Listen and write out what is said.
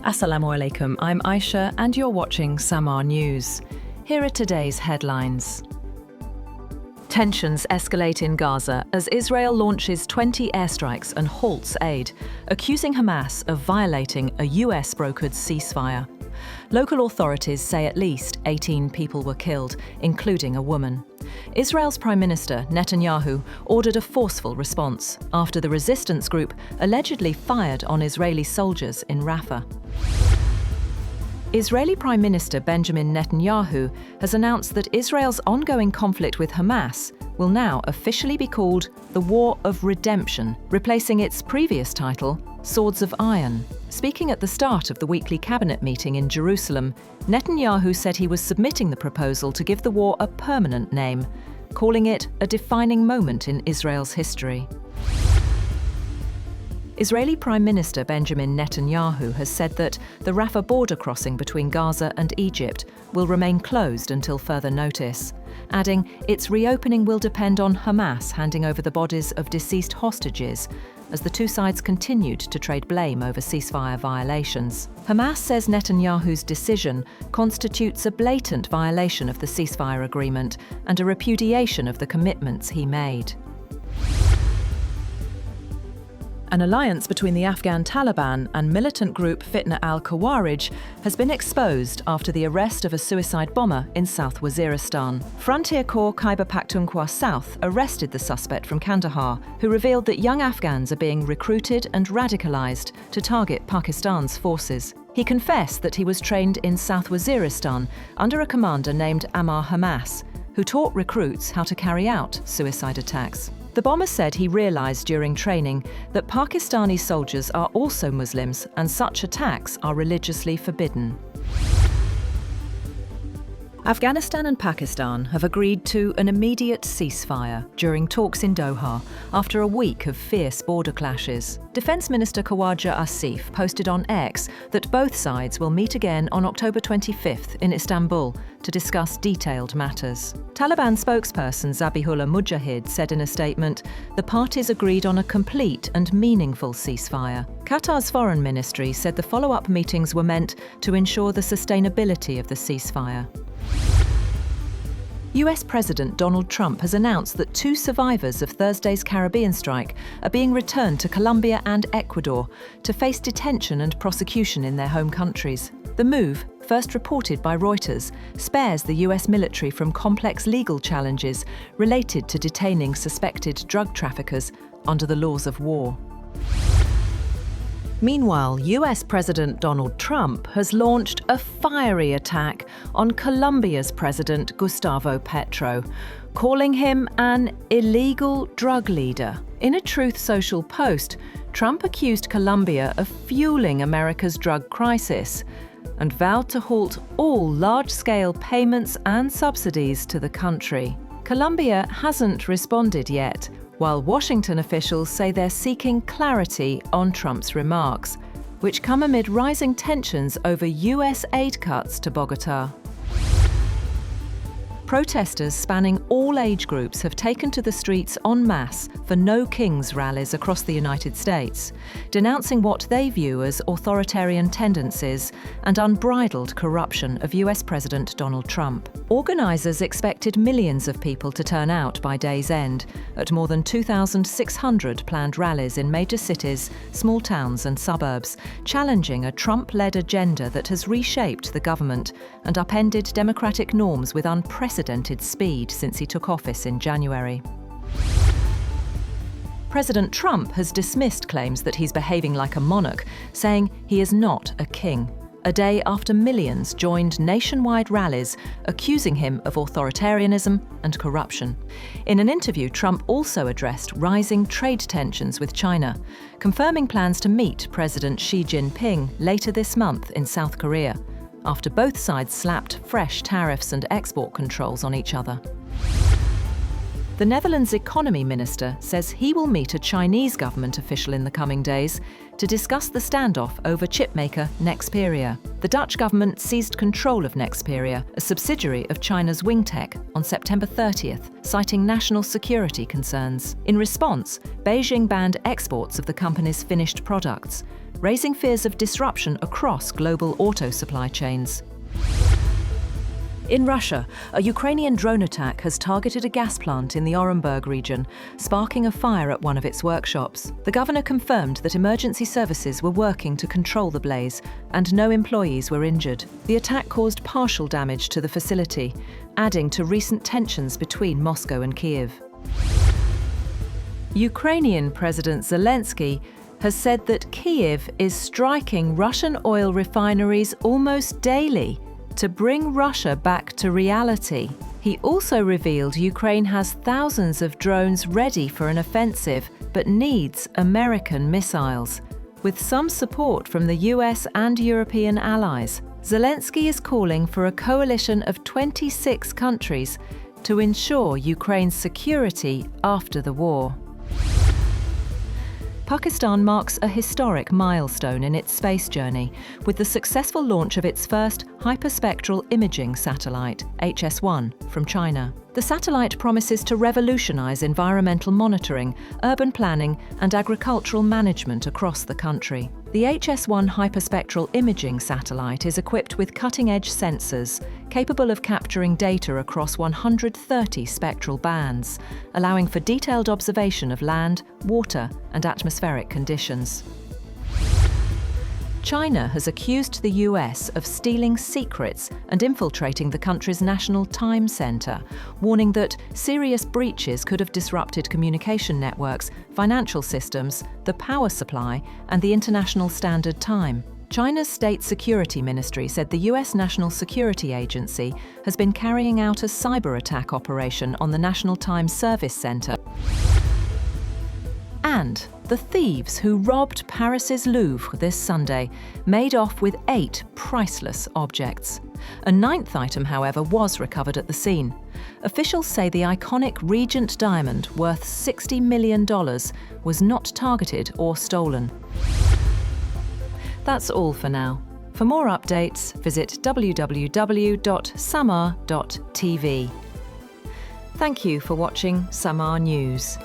Assalamu alaikum, I'm Aisha and you're watching SAMAA News. Here are today's headlines. Tensions escalate in Gaza as Israel launches 20 airstrikes and halts aid, accusing Hamas of violating a US-brokered ceasefire. Local authorities say at least 18 people were killed, including a woman. Israel's Prime Minister, Netanyahu, ordered a forceful response after the resistance group allegedly fired on Israeli soldiers in Rafah. Israeli Prime Minister Benjamin Netanyahu has announced that Israel's ongoing conflict with Hamas will now officially be called the War of Redemption, replacing its previous title, Swords of Iron. Speaking at the start of the weekly cabinet meeting in Jerusalem, Netanyahu said he was submitting the proposal to give the war a permanent name, calling it a defining moment in Israel's history. Israeli Prime Minister Benjamin Netanyahu has said that the Rafah border crossing between Gaza and Egypt will remain closed until further notice, adding its reopening will depend on Hamas handing over the bodies of deceased hostages as the two sides continued to trade blame over ceasefire violations. Hamas says Netanyahu's decision constitutes a blatant violation of the ceasefire agreement and a repudiation of the commitments he made. An alliance between the Afghan Taliban and militant group Fitna al-Khawarij has been exposed after the arrest of a suicide bomber in South Waziristan. Frontier Corps Khyber Pakhtunkhwa South arrested the suspect from Kandahar, who revealed that young Afghans are being recruited and radicalized to target Pakistan's forces. He confessed that he was trained in South Waziristan under a commander named Ammar Hamas, who taught recruits how to carry out suicide attacks. The bomber said he realized during training that Pakistani soldiers are also Muslims and such attacks are religiously forbidden. Afghanistan and Pakistan have agreed to an immediate ceasefire during talks in Doha after a week of fierce border clashes. Defence Minister Khawaja Asif posted on X that both sides will meet again on October 25th in Istanbul to discuss detailed matters. Taliban spokesperson Zabihullah Mujahid said in a statement, the parties agreed on a complete and meaningful ceasefire. Qatar's foreign ministry said the follow-up meetings were meant to ensure the sustainability of the ceasefire. US President Donald Trump has announced that 2 survivors of Thursday's Caribbean strike are being returned to Colombia and Ecuador to face detention and prosecution in their home countries. The move, first reported by Reuters, spares the US military from complex legal challenges related to detaining suspected drug traffickers under the laws of war. Meanwhile, US President Donald Trump has launched a fiery attack on Colombia's President Gustavo Petro, calling him an illegal drug leader. In a Truth Social post, Trump accused Colombia of fueling America's drug crisis and vowed to halt all large-scale payments and subsidies to the country. Colombia hasn't responded yet, while Washington officials say they're seeking clarity on Trump's remarks, which come amid rising tensions over US aid cuts to Bogotá. Protesters spanning all age groups have taken to the streets en masse for No Kings rallies across the United States, denouncing what they view as authoritarian tendencies and unbridled corruption of US President Donald Trump. Organisers expected millions of people to turn out by day's end at more than 2,600 planned rallies in major cities, small towns and suburbs, challenging a Trump-led agenda that has reshaped the government and upended democratic norms with unprecedented speed since he took office in January. President Trump has dismissed claims that he's behaving like a monarch, saying he is not a king, a day after millions joined nationwide rallies accusing him of authoritarianism and corruption. In an interview, Trump also addressed rising trade tensions with China, confirming plans to meet President Xi Jinping later this month in South Korea, after both sides slapped fresh tariffs and export controls on each other. The Netherlands economy minister says he will meet a Chinese government official in the coming days to discuss the standoff over chipmaker Nexperia. The Dutch government seized control of Nexperia, a subsidiary of China's Wingtech, on September 30th, citing national security concerns. In response, Beijing banned exports of the company's finished products, raising fears of disruption across global auto supply chains. In Russia, a Ukrainian drone attack has targeted a gas plant in the Orenburg region, sparking a fire at one of its workshops. The governor confirmed that emergency services were working to control the blaze and no employees were injured. The attack caused partial damage to the facility, adding to recent tensions between Moscow and Kyiv. Ukrainian President Zelensky has said that Kyiv is striking Russian oil refineries almost daily to bring Russia back to reality. He also revealed Ukraine has thousands of drones ready for an offensive, but needs American missiles. With some support from the US and European allies, Zelensky is calling for a coalition of 26 countries to ensure Ukraine's security after the war. Pakistan marks a historic milestone in its space journey with the successful launch of its first hyperspectral imaging satellite, HS-1, from China. The satellite promises to revolutionize environmental monitoring, urban planning, and agricultural management across the country. The HS-1 hyperspectral imaging satellite is equipped with cutting-edge sensors capable of capturing data across 130 spectral bands, allowing for detailed observation of land, water, and atmospheric conditions. China has accused the US of stealing secrets and infiltrating the country's National Time Center, warning that serious breaches could have disrupted communication networks, financial systems, the power supply, and the International Standard Time. China's State Security Ministry said the US National Security Agency has been carrying out a cyber attack operation on the National Time Service Center. And the thieves who robbed Paris's Louvre this Sunday made off with 8 priceless objects. A 9th item, however, was recovered at the scene. Officials say the iconic Regent diamond, worth $60 million, was not targeted or stolen. That's all for now. For more updates, visit www.SAMAA TV. Thank you for watching SAMAA News.